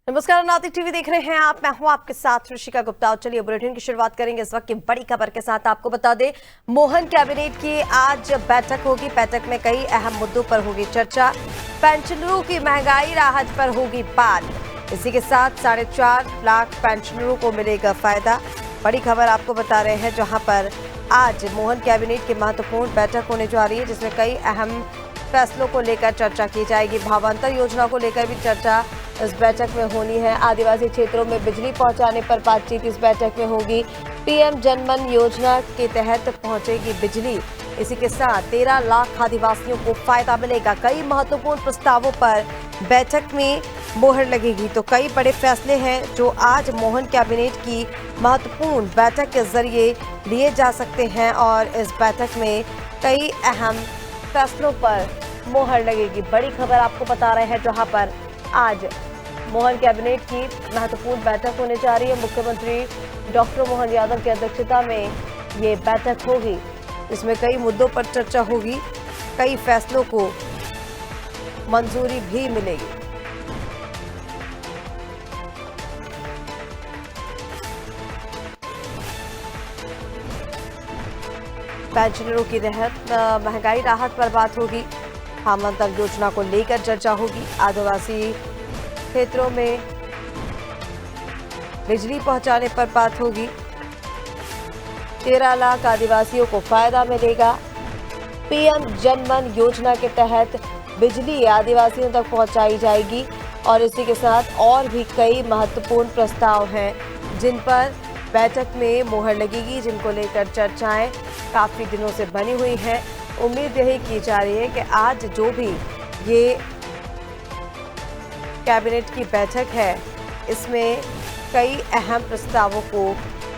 नमस्कार, नाती टीवी देख रहे हैं आप। मैं हूं आपके साथ ऋषिका गुप्ता। चलिए बुलेटिन की शुरुआत करेंगे इस वक्त की बड़ी खबर के साथ। आपको बता दें, मोहन कैबिनेट की आज बैठक होगी। बैठक में कई अहम मुद्दों पर होगी चर्चा। पेंशनरों की महंगाई राहत पर होगी बात। इसी के साथ 4.5 लाख पेंशनरों को मिलेगा फायदा। बड़ी खबर आपको बता रहे हैं, जहां पर आज मोहन कैबिनेट की महत्वपूर्ण बैठक होने जा रही है, जिसमें कई अहम फैसलों को लेकर चर्चा की जाएगी। भावांतर योजना को लेकर भी चर्चा इस बैठक में होनी है। आदिवासी क्षेत्रों में बिजली पहुंचाने पर बातचीत इस बैठक में होगी। पीएम जनमन योजना के तहत पहुंचेगी बिजली। इसी के साथ 13 लाख आदिवासियों को फायदा मिलेगा। कई महत्वपूर्ण प्रस्तावों पर बैठक में मोहर लगेगी। तो कई बड़े फैसले हैं जो आज मोहन कैबिनेट की महत्वपूर्ण बैठक के जरिए लिए जा सकते हैं और इस बैठक में कई अहम फैसलों पर मोहर लगेगी। बड़ी खबर आपको बता रहे हैं, जहां पर आज मोहन कैबिनेट की महत्वपूर्ण बैठक होने जा रही है। मुख्यमंत्री डॉक्टर मोहन यादव की अध्यक्षता में ये बैठक होगी, इसमें कई मुद्दों पर चर्चा होगी। कई फैसलों को मंजूरी भी मिलेगी। पेंशनरों की महंगाई राहत पर बात होगी। भावांतर योजना को लेकर चर्चा होगी। आदिवासी क्षेत्रों में बिजली पहुंचाने पर बात होगी। 13 लाख आदिवासियों को फायदा मिलेगा। पीएम जनमन योजना के तहत बिजली आदिवासियों तक पहुंचाई जाएगी और इसी के साथ और भी कई महत्वपूर्ण प्रस्ताव हैं जिन पर बैठक में मोहर लगेगी, जिनको लेकर चर्चाएं काफी दिनों से बनी हुई हैं। उम्मीद यही की जा रही है कि आज जो भी ये कैबिनेट की बैठक है, इसमें कई अहम प्रस्तावों को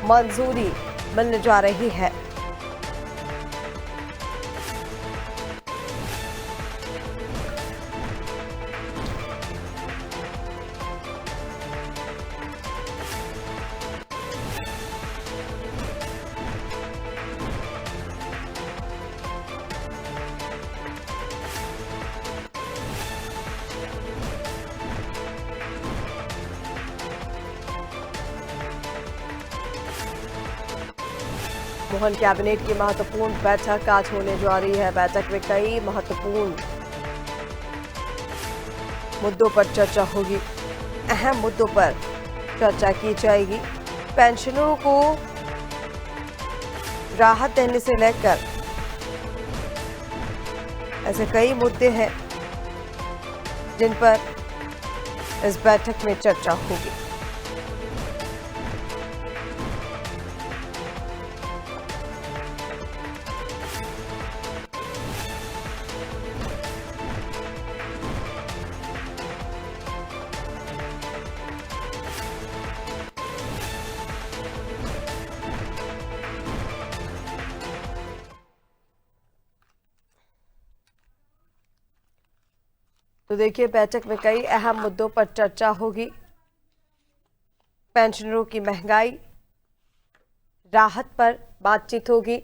मंजूरी मिलने जा रही है। मोहन कैबिनेट की महत्वपूर्ण बैठक आज होने जा रही है। बैठक में कई महत्वपूर्ण मुद्दों पर चर्चा होगी। अहम मुद्दों पर चर्चा की जाएगी। पेंशनरों को राहत देने से लेकर ऐसे कई मुद्दे हैं जिन पर इस बैठक में चर्चा होगी। तो देखिए, बैठक में कई अहम मुद्दों पर चर्चा होगी। पेंशनरों की महंगाई राहत पर बातचीत होगी।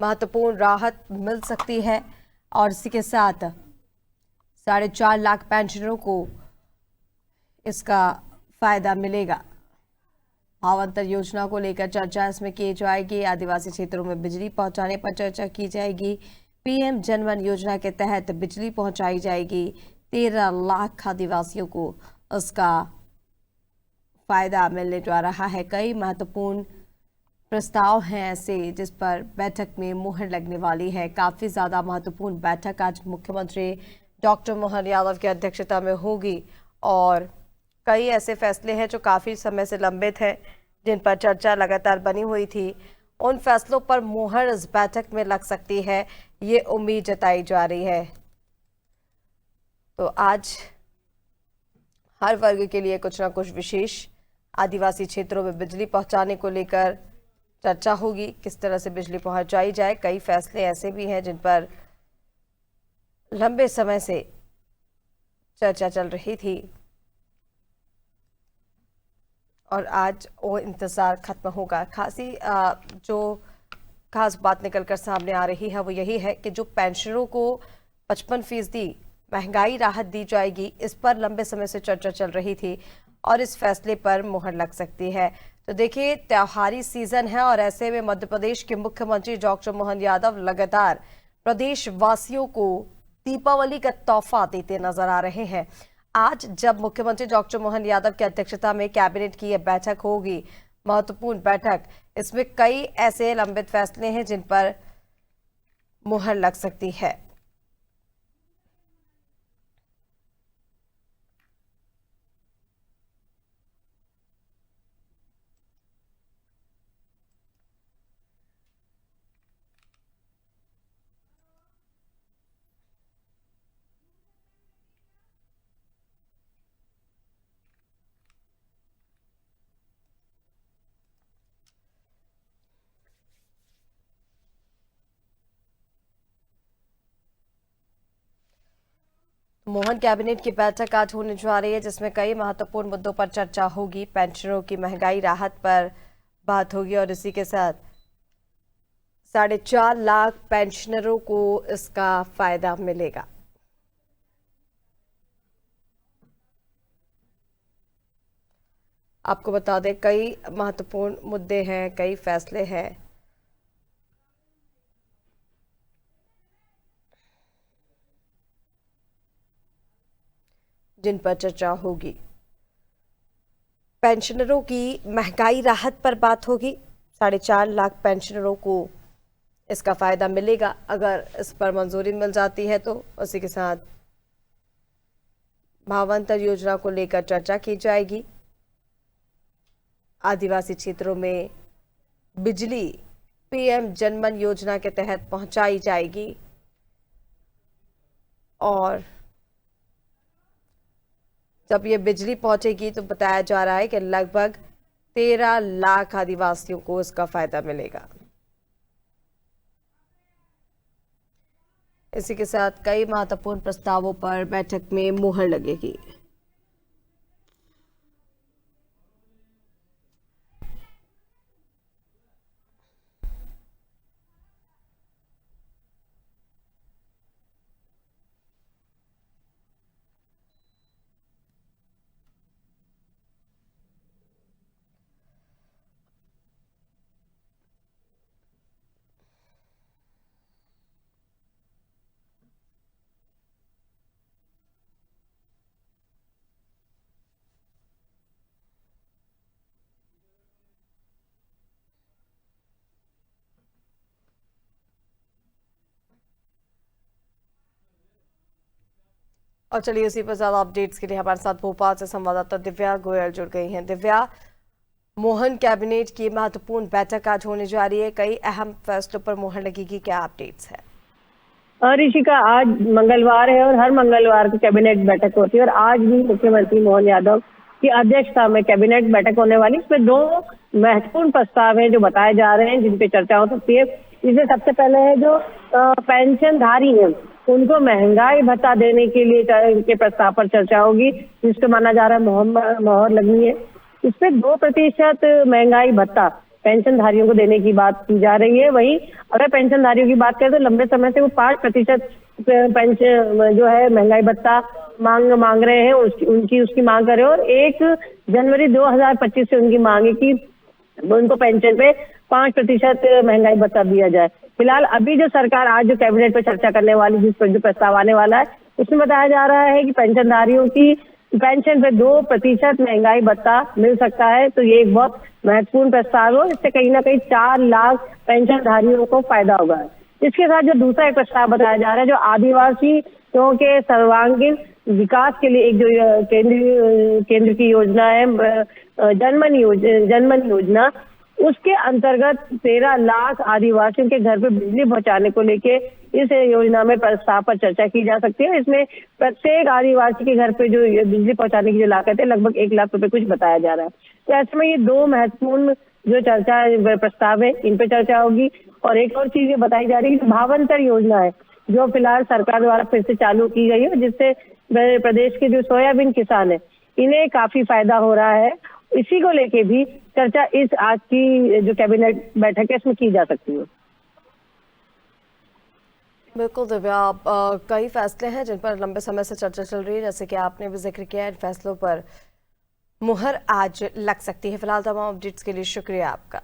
महत्वपूर्ण राहत मिल सकती है और इसी के साथ 4.5 लाख पेंशनरों को इसका फायदा मिलेगा। भावांतर योजना को लेकर चर्चा इसमें की जाएगी। आदिवासी क्षेत्रों में बिजली पहुंचाने पर चर्चा की जाएगी। पीएम जनमन योजना के तहत बिजली पहुंचाई जाएगी। 13 लाख आदिवासियों को उसका फायदा मिलने जा रहा है। कई महत्वपूर्ण प्रस्ताव हैं ऐसे जिस पर बैठक में मुहर लगने वाली है। काफी ज्यादा महत्वपूर्ण बैठक आज मुख्यमंत्री डॉक्टर मोहन यादव की अध्यक्षता में होगी और कई ऐसे फैसले हैं जो काफी समय से लंबित हैं, जिन पर चर्चा लगातार बनी हुई थी। उन फैसलों पर मुहर इस बैठक में लग सकती है, ये उम्मीद जताई जा रही है। तो आज हर वर्ग के लिए कुछ ना कुछ विशेष आदिवासी क्षेत्रों में बिजली पहुंचाने को लेकर चर्चा होगी। किस तरह से बिजली पहुंचाई जाए, कई फैसले ऐसे भी हैं जिन पर लंबे समय से चर्चा चल रही थी और आज वो इंतजार खत्म होगा। जो खास बात निकलकर सामने आ रही है वो यही है कि जो पेंशनरों को 55% महंगाई राहत दी जाएगी, इस पर लंबे समय से चर्चा चल रही थी और इस फैसले पर मुहर लग सकती है। तो देखिए, त्योहारी सीजन है और ऐसे में मध्य प्रदेश के मुख्यमंत्री डॉक्टर मोहन यादव लगातार प्रदेश वासियों को दीपावली का तोहफा देते नजर आ रहे हैं। आज जब मुख्यमंत्री डॉक्टर मोहन यादव की अध्यक्षता में कैबिनेट की यह बैठक होगी, महत्वपूर्ण बैठक, इसमें कई ऐसे लंबित फैसले हैं जिन पर मुहर लग सकती है। मोहन कैबिनेट की बैठक आज होने जा रही है, जिसमें कई महत्वपूर्ण मुद्दों पर चर्चा होगी। पेंशनरों की महंगाई राहत पर बात होगी और इसी के साथ 4.5 लाख पेंशनरों को इसका फायदा मिलेगा। आपको बता दें, कई महत्वपूर्ण मुद्दे हैं, कई फैसले हैं। जिन पर चर्चा होगी। पेंशनरों की महंगाई राहत पर बात होगी। 4.5 लाख पेंशनरों को इसका फायदा मिलेगा। अगर इस पर मंजूरी मिल जाती है तो उसी के साथ भावांतर योजना को लेकर चर्चा की जाएगी। आदिवासी क्षेत्रों में बिजली पीएम जनमन योजना के तहत पहुंचाई जाएगी और जब ये बिजली पहुंचेगी तो बताया जा रहा है कि लगभग 13 लाख आदिवासियों को इसका फायदा मिलेगा। इसी के साथ कई महत्वपूर्ण प्रस्तावों पर बैठक में मुहर लगेगी। और चलिए, उसी पर ज्यादा अपडेट्स के लिए हमारे साथ भोपाल से संवाददाता दिव्या गोयल जुड़ गई हैं। दिव्या, मोहन कैबिनेट की महत्वपूर्ण बैठक आज होने जा रही है, कई अहम फैसलों पर मुहर लगेगी, क्या अपडेट्स है? ऋषिका, आज मंगलवार है और हर मंगलवार की कैबिनेट बैठक होती है और आज भी मुख्यमंत्री मोहन यादव की अध्यक्षता में कैबिनेट बैठक होने वाली। इसमें 2 महत्वपूर्ण प्रस्ताव हैं जो बताए जा रहे हैं, जिन पे चर्चा हो सकती है। इसमें सबसे पहले है जो पेंशनधारी हैं उनको महंगाई भत्ता देने के लिए के प्रस्ताव पर चर्चा होगी, जिसको माना जा रहा है मोहर लगनी है। इसमें 2% महंगाई भत्ता पेंशनधारियों को देने की बात की जा रही है। वहीं अगर पेंशनधारियों की बात करें तो लंबे समय से वो 5% पेंशन जो है महंगाई भत्ता मांग रहे हैं, उसकी मांग कर रहे हैं और 1 जनवरी 2025 से उनकी मांग है कि उनको पेंशन पे 5% महंगाई भत्ता दिया जाए। फिलहाल अभी जो सरकार आज जो कैबिनेट पे चर्चा करने वाली, जिस पर जो प्रस्ताव आने वाला है, उसमें बताया जा रहा है कि पेंशनधारियों की पेंशन पे 2% महंगाई भत्ता मिल सकता है। तो ये एक बहुत महत्वपूर्ण प्रस्ताव है, इससे कहीं ना कहीं 4 लाख पेंशनधारियों को फायदा होगा। इसके साथ जो दूसरा एक प्रस्ताव बताया जा रहा है, जो आदिवासियों के सर्वांगीण विकास के लिए एक जो केंद्र की योजना है, जनमन योजना, उसके अंतर्गत 13 लाख आदिवासियों के घर पे बिजली पहुंचाने को लेके इस योजना में प्रस्ताव पर चर्चा की जा सकती है। इसमें प्रत्येक आदिवासी के घर पे जो बिजली पहुंचाने की जो लागत है, लगभग 1 लाख रुपए कुछ बताया जा रहा है। तो ऐसे में ये 2 महत्वपूर्ण जो चर्चा प्रस्ताव है, इन पे चर्चा होगी। और एक और चीज ये बताई जा रही है कि भावांतर योजना है, जो फिलहाल सरकार द्वारा फिर से चालू की गई है, जिससे प्रदेश के जो सोयाबीन किसान है, इन्हें काफी फायदा हो रहा है। इसी को लेके भी चर्चा इस आज की जो कैबिनेट बैठक है इसमें की जा सकती है। बिल्कुल दिव्या, कई फैसले हैं जिन पर लंबे समय से चर्चा चल रही है, जैसे कि आपने भी जिक्र किया, इन फैसलों पर मुहर आज लग सकती है। फिलहाल तमाम अपडेट्स के लिए शुक्रिया आपका।